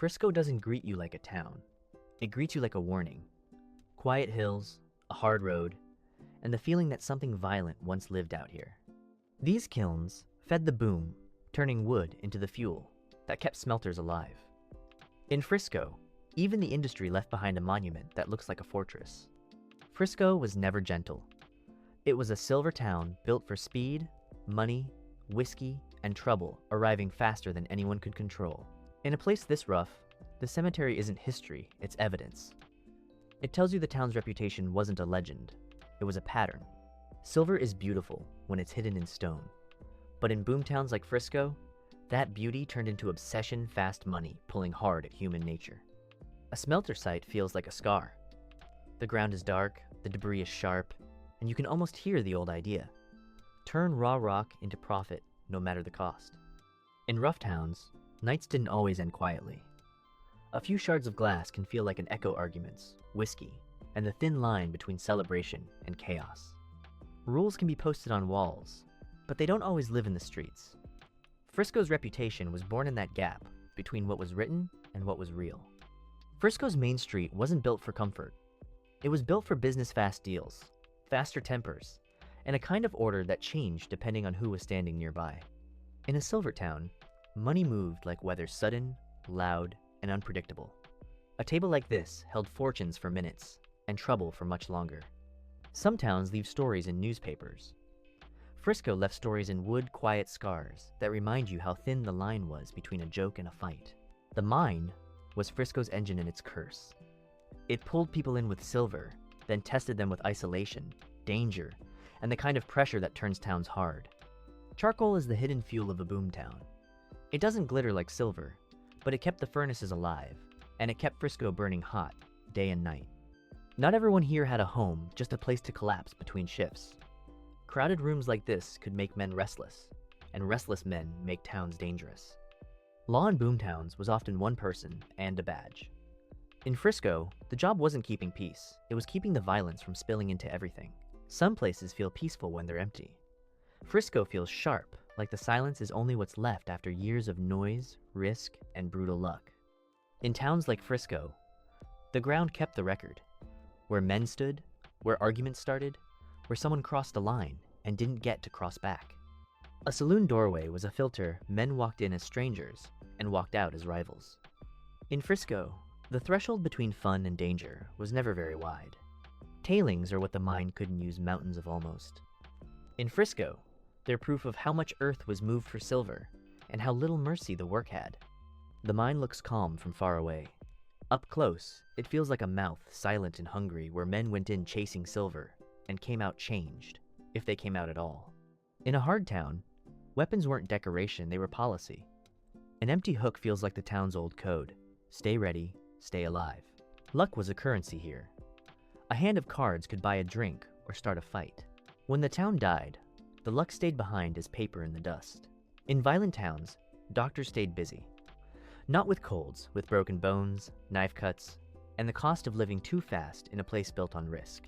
Frisco doesn't greet you like a town. It greets you like a warning. Quiet hills, a hard road, and the feeling that something violent once lived out here. These kilns fed the boom, turning wood into the fuel that kept smelters alive. In Frisco, even the industry left behind a monument that looks like a fortress. Frisco was never gentle. It was a silver town built for speed, money, whiskey, and trouble arriving faster than anyone could control. In a place this rough, the cemetery isn't history, it's evidence. It tells you the town's reputation wasn't a legend, it was a pattern. Silver is beautiful when it's hidden in stone. But in boomtowns like Frisco, that beauty turned into obsession, fast money pulling hard at human nature. A smelter site feels like a scar. The ground is dark, the debris is sharp, and you can almost hear the old idea. Turn raw rock into profit, no matter the cost. In rough towns, nights didn't always end quietly. A few shards of glass can feel like an echo arguments, whiskey, and the thin line between celebration and chaos. Rules can be posted on walls, but they don't always live in the streets. Frisco's reputation was born in that gap between what was written and what was real. Frisco's main street wasn't built for comfort. It was built for business fast deals, faster tempers, and a kind of order that changed depending on who was standing nearby. In a silver town, money moved like weather sudden, loud, and unpredictable. A table like this held fortunes for minutes and trouble for much longer. Some towns leave stories in newspapers. Frisco left stories in wood, quiet scars that remind you how thin the line was between a joke and a fight. The mine was Frisco's engine and its curse. It pulled people in with silver, then tested them with isolation, danger, and the kind of pressure that turns towns hard. Charcoal is the hidden fuel of a boomtown. It doesn't glitter like silver, but it kept the furnaces alive, and it kept Frisco burning hot, day and night. Not everyone here had a home, just a place to collapse between shifts. Crowded rooms like this could make men restless, and restless men make towns dangerous. Law in boomtowns was often one person and a badge. In Frisco, the job wasn't keeping peace, it was keeping the violence from spilling into everything. Some places feel peaceful when they're empty. Frisco feels sharp, like the silence is only what's left after years of noise, risk, and brutal luck. In towns like Frisco, the ground kept the record. Where men stood, where arguments started, where someone crossed a line and didn't get to cross back. A saloon doorway was a filter men walked in as strangers and walked out as rivals. In Frisco, the threshold between fun and danger was never very wide. Tailings are what the mine couldn't use mountains of almost. In Frisco, they're proof of how much earth was moved for silver and how little mercy the work had. The mine looks calm from far away. Up close, it feels like a mouth silent and hungry where men went in chasing silver and came out changed, if they came out at all. In a hard town, weapons weren't decoration, they were policy. An empty hook feels like the town's old code. Stay ready, stay alive. Luck was a currency here. A hand of cards could buy a drink or start a fight. When the town died, the luck stayed behind as paper in the dust. In violent towns, doctors stayed busy. Not with colds, with broken bones, knife cuts, and the cost of living too fast in a place built on risk.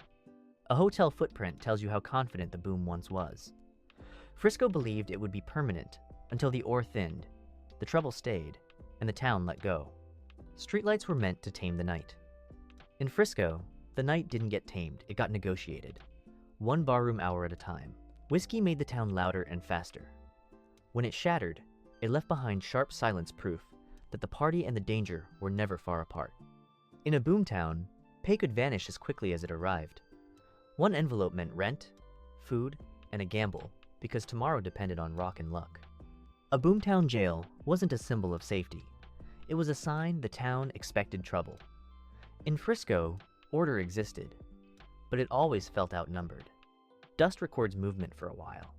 A hotel footprint tells you how confident the boom once was. Frisco believed it would be permanent until the ore thinned, the trouble stayed, and the town let go. Streetlights were meant to tame the night. In Frisco, the night didn't get tamed, it got negotiated. One barroom hour at a time. Whiskey made the town louder and faster. When it shattered, it left behind sharp silence proof that the party and the danger were never far apart. In a boomtown, pay could vanish as quickly as it arrived. One envelope meant rent, food, and a gamble because tomorrow depended on rock and luck. A boomtown jail wasn't a symbol of safety. It was a sign the town expected trouble. In Frisco, order existed, but it always felt outnumbered. Dust records movement for a while.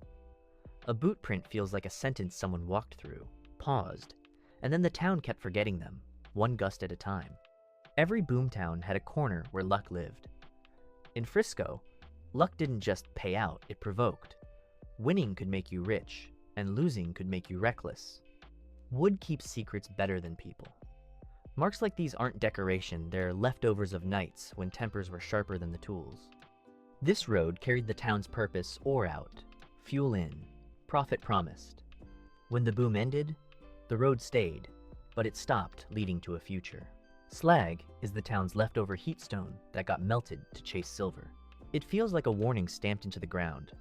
A boot print feels like a sentence someone walked through, paused, and then the town kept forgetting them, one gust at a time. Every boomtown had a corner where luck lived. In Frisco, luck didn't just pay out, it provoked. Winning could make you rich, and losing could make you reckless. Wood keeps secrets better than people. Marks like these aren't decoration, they're leftovers of nights when tempers were sharper than the tools. This road carried the town's purpose ore out, fuel in, profit promised. When the boom ended, the road stayed, but it stopped, leading to a future. Slag is the town's leftover heat stone that got melted to chase silver. It feels like a warning stamped into the ground.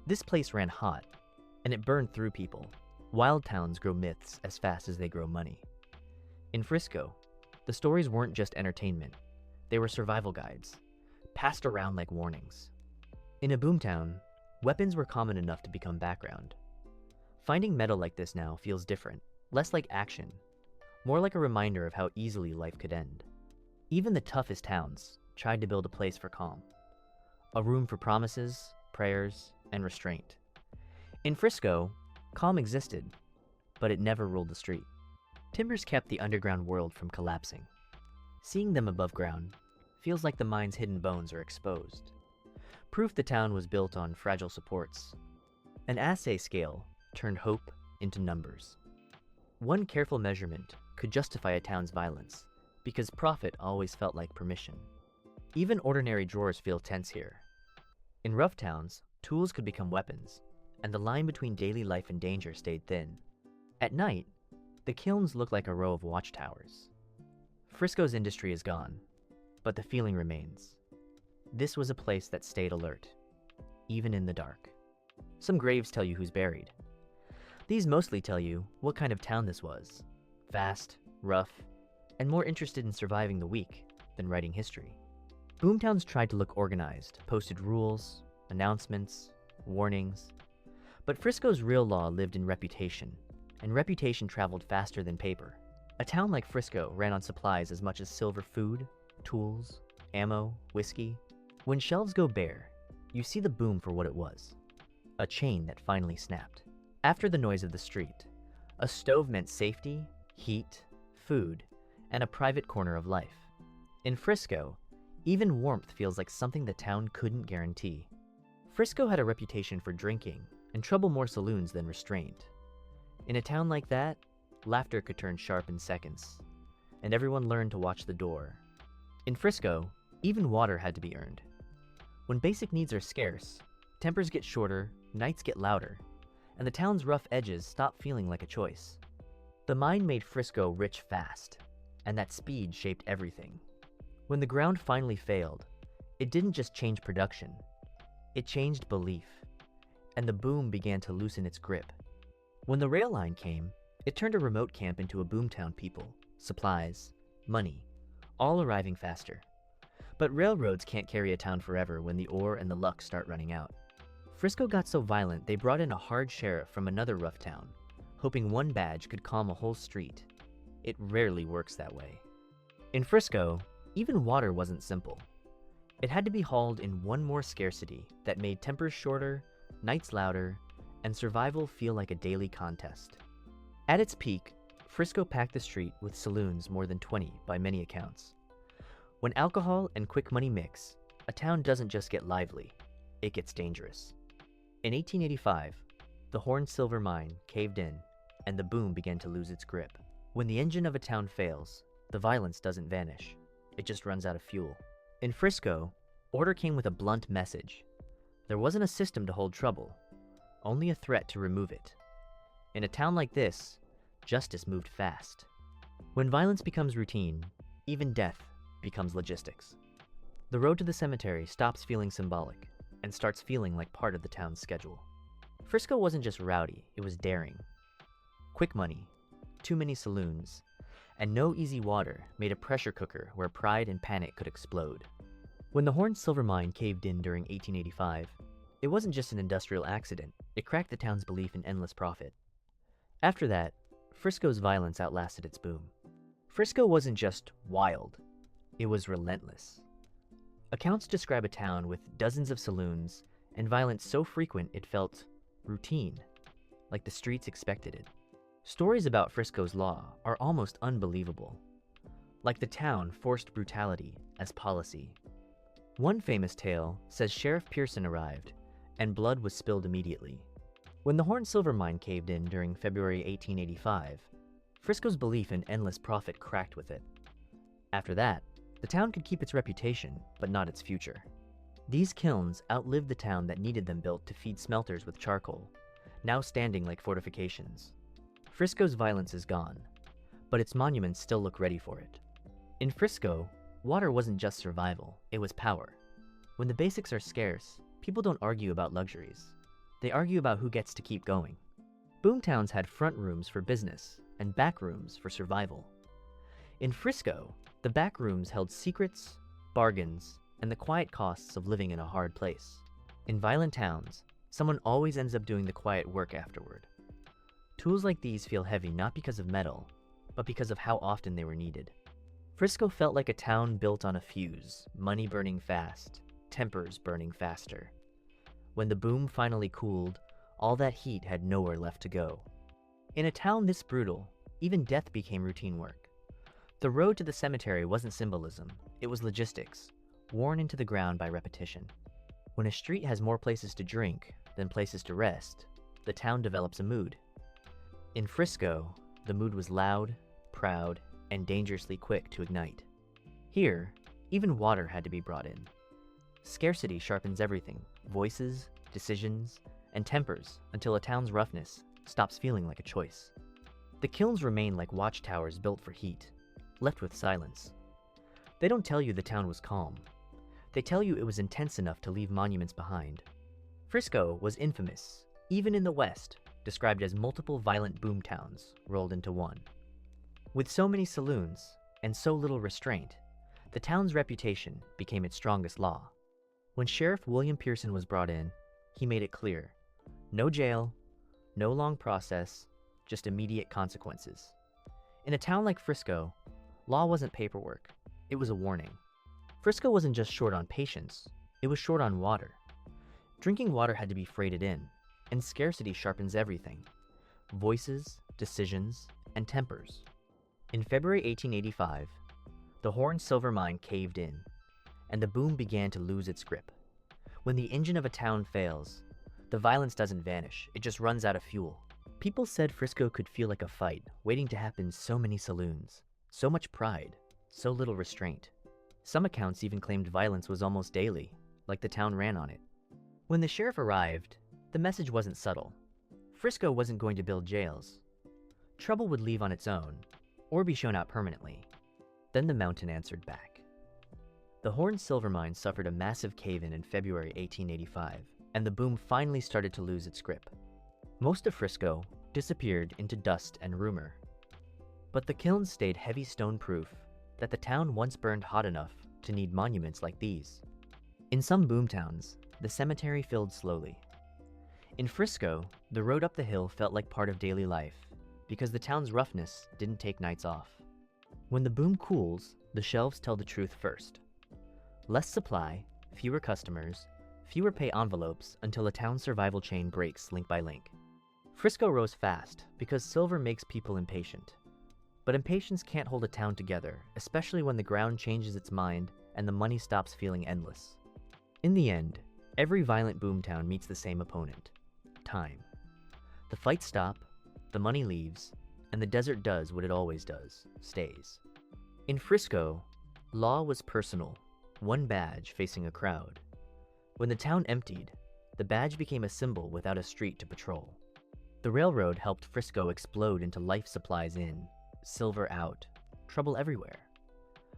This place ran hot, and it burned through people. Wild towns grow myths as fast as they grow money. In Frisco, the stories weren't just entertainment. They were survival guides, passed around like warnings. In a boomtown, weapons were common enough to become background. Finding metal like this now feels different, less like action, more like a reminder of how easily life could end. Even the toughest towns tried to build a place for calm, a room for promises, prayers, and restraint. In Frisco, calm existed, but it never ruled the street. Timbers kept the underground world from collapsing. Seeing them above ground feels like the mine's hidden bones are exposed. Proof the town was built on fragile supports. An assay scale turned hope into numbers. One careful measurement could justify a town's violence, because profit always felt like permission. Even ordinary drawers feel tense here. In rough towns, tools could become weapons, and the line between daily life and danger stayed thin. At night, the kilns look like a row of watchtowers. Frisco's industry is gone, but the feeling remains. This was a place that stayed alert, even in the dark. Some graves tell you who's buried. These mostly tell you what kind of town this was. Fast, rough, and more interested in surviving the week than writing history. Boomtowns tried to look organized, posted rules, announcements, warnings. But Frisco's real law lived in reputation, and reputation traveled faster than paper. A town like Frisco ran on supplies as much as silver food, tools, ammo, whiskey. When shelves go bare, you see the boom for what it was. A chain that finally snapped. After the noise of the street, a stove meant safety, heat, food, and a private corner of life. In Frisco, even warmth feels like something the town couldn't guarantee. Frisco had a reputation for drinking and trouble more saloons than restraint. In a town like that, laughter could turn sharp in seconds, and everyone learned to watch the door. In Frisco, even water had to be earned. When basic needs are scarce, tempers get shorter, nights get louder, and the town's rough edges stop feeling like a choice. The mine made Frisco rich fast, and that speed shaped everything. When the ground finally failed, it didn't just change production, it changed belief, and the boom began to loosen its grip. When the rail line came, it turned a remote camp into a boomtown. People, supplies, money, all arriving faster. But railroads can't carry a town forever when the ore and the luck start running out. Frisco got so violent they brought in a hard sheriff from another rough town, hoping one badge could calm a whole street. It rarely works that way. In Frisco, even water wasn't simple. It had to be hauled in one more scarcity that made tempers shorter, nights louder, and survival feel like a daily contest. At its peak, Frisco packed the street with saloons more than 20 by many accounts. When alcohol and quick money mix, a town doesn't just get lively, it gets dangerous. In 1885, the Horn Silver Mine caved in, and the boom began to lose its grip. When the engine of a town fails, the violence doesn't vanish, it just runs out of fuel. In Frisco, order came with a blunt message. There wasn't a system to hold trouble, only a threat to remove it. In a town like this, justice moved fast. When violence becomes routine, even death becomes logistics. The road to the cemetery stops feeling symbolic and starts feeling like part of the town's schedule. Frisco wasn't just rowdy, it was daring. Quick money, too many saloons, and no easy water made a pressure cooker where pride and panic could explode. When the Horn Silver Mine caved in during 1885, it wasn't just an industrial accident, it cracked the town's belief in endless profit. After that, Frisco's violence outlasted its boom. Frisco wasn't just wild, it was relentless. Accounts describe a town with dozens of saloons and violence so frequent it felt routine, like the streets expected it. Stories about Frisco's law are almost unbelievable, like the town forced brutality as policy. One famous tale says Sheriff Pearson arrived, and blood was spilled immediately. When the Horn Silver Mine caved in during February 1885, Frisco's belief in endless profit cracked with it. After that, the town could keep its reputation, but not its future. These kilns outlived the town that needed them built to feed smelters with charcoal, now standing like fortifications. Frisco's violence is gone, but its monuments still look ready for it. In Frisco, water wasn't just survival, it was power. When the basics are scarce, people don't argue about luxuries. They argue about who gets to keep going. Boomtowns had front rooms for business and back rooms for survival. In Frisco, the back rooms held secrets, bargains, and the quiet costs of living in a hard place. In violent towns, someone always ends up doing the quiet work afterward. Tools like these feel heavy not because of metal, but because of how often they were needed. Frisco felt like a town built on a fuse, money burning fast, tempers burning faster. When the boom finally cooled, all that heat had nowhere left to go. In a town this brutal, even death became routine work. The road to the cemetery wasn't symbolism, it was logistics, worn into the ground by repetition. When a street has more places to drink than places to rest, the town develops a mood. In Frisco, the mood was loud, proud, and dangerously quick to ignite. Here, even water had to be brought in. Scarcity sharpens everything, voices, decisions, and tempers until a town's roughness stops feeling like a choice. The kilns remain like watchtowers built for heat, left with silence. They don't tell you the town was calm. They tell you it was intense enough to leave monuments behind. Frisco was infamous, even in the West, described as multiple violent boomtowns rolled into one. With so many saloons and so little restraint, the town's reputation became its strongest law. When Sheriff William Pearson was brought in, he made it clear: no jail, no long process, just immediate consequences. In a town like Frisco, law wasn't paperwork, it was a warning. Frisco wasn't just short on patience, it was short on water. Drinking water had to be freighted in, and scarcity sharpens everything: voices, decisions, and tempers. In February 1885, the Horn silver mine caved in, and the boom began to lose its grip. When the engine of a town fails, the violence doesn't vanish, it just runs out of fuel. People said Frisco could feel like a fight waiting to happen. So many saloons, so much pride, so little restraint. Some accounts even claimed violence was almost daily, like the town ran on it. When the sheriff arrived, the message wasn't subtle. Frisco wasn't going to build jails. Trouble would leave on its own, or be shown out permanently. Then the mountain answered back. The Horn silver mine suffered a massive cave-in in February 1885, and the boom finally started to lose its grip. Most of Frisco disappeared into dust and rumor. But the kilns stayed heavy stone proof that the town once burned hot enough to need monuments like these. In some boomtowns, the cemetery filled slowly. In Frisco, the road up the hill felt like part of daily life, because the town's roughness didn't take nights off. When the boom cools, the shelves tell the truth first. Less supply, fewer customers, fewer pay envelopes until a town's survival chain breaks link by link. Frisco rose fast because silver makes people impatient. But impatience can't hold a town together, especially when the ground changes its mind and the money stops feeling endless. In the end, every violent boomtown meets the same opponent: time. The fights stop, the money leaves, and the desert does what it always does: stays. In Frisco, law was personal, one badge facing a crowd. When the town emptied, the badge became a symbol without a street to patrol. The railroad helped Frisco explode into life supplies in, silver out, trouble everywhere.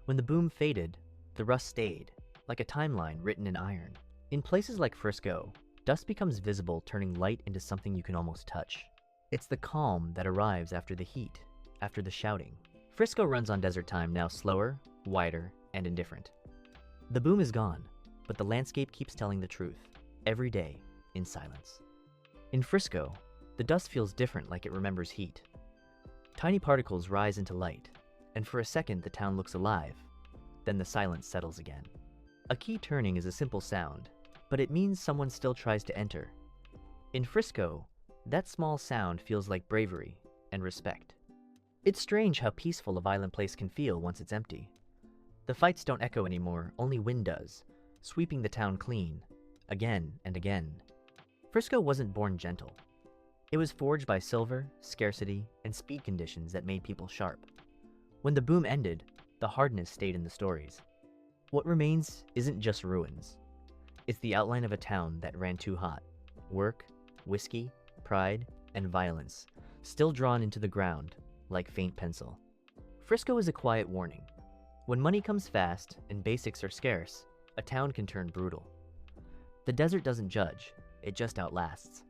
When the boom faded, the rust stayed, like a timeline written in iron. In places like Frisco, dust becomes visible, turning light into something you can almost touch. It's the calm that arrives after the heat, after the shouting. Frisco runs on desert time, now slower, wider, and indifferent. The boom is gone, but the landscape keeps telling the truth, every day, in silence. In Frisco, the dust feels different, like it remembers heat. Tiny particles rise into light, and for a second the town looks alive. Then the silence settles again. A key turning is a simple sound, but it means someone still tries to enter. In Frisco, that small sound feels like bravery and respect. It's strange how peaceful a violent place can feel once it's empty. The fights don't echo anymore, only wind does, sweeping the town clean, again and again. Frisco wasn't born gentle. It was forged by silver, scarcity, and speed conditions that made people sharp. When the boom ended, the hardness stayed in the stories. What remains isn't just ruins. It's the outline of a town that ran too hot. Work, whiskey, pride, and violence, still drawn into the ground like faint pencil. Frisco is a quiet warning. When money comes fast and basics are scarce, a town can turn brutal. The desert doesn't judge, it just outlasts.